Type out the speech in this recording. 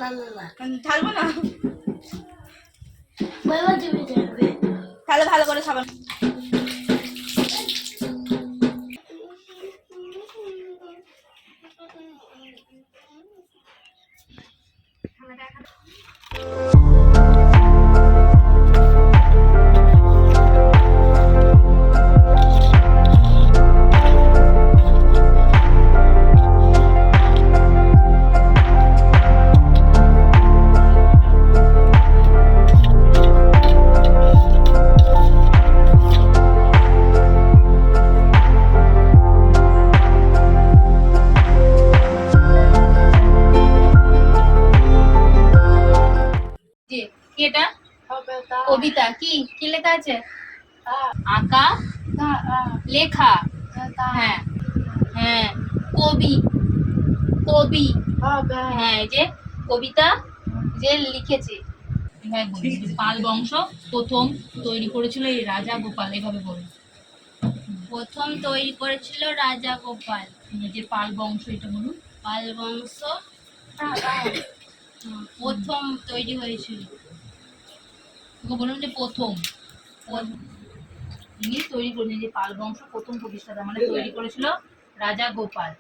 ঢালবো না, তাহলে ভালো করে খাবার। এটা কবিতা, কি কি লেখা আছে? আঁকা, লেখা, হ্যাঁ হ্যাঁ, কবি, কবি, হ্যাঁ এই যে কবিতা যে লিখেছে। হ্যাঁ বলি, পাল বংশ প্রথম তৈরি করেছিল এই রাজা গোপাল, এভাবে বলি। প্রথম তৈরি করেছিল রাজা গোপাল। এই যে পাল বংশ, এটা বলুন। পাল বংশ প্রথম তৈরি হয়েছিল। বলুন যে প্রথম ইনি তৈরি করেছেন, যে পাল বংশ প্রথম প্রতিষ্ঠাতা মানে তৈরি করেছিল রাজা গোপাল।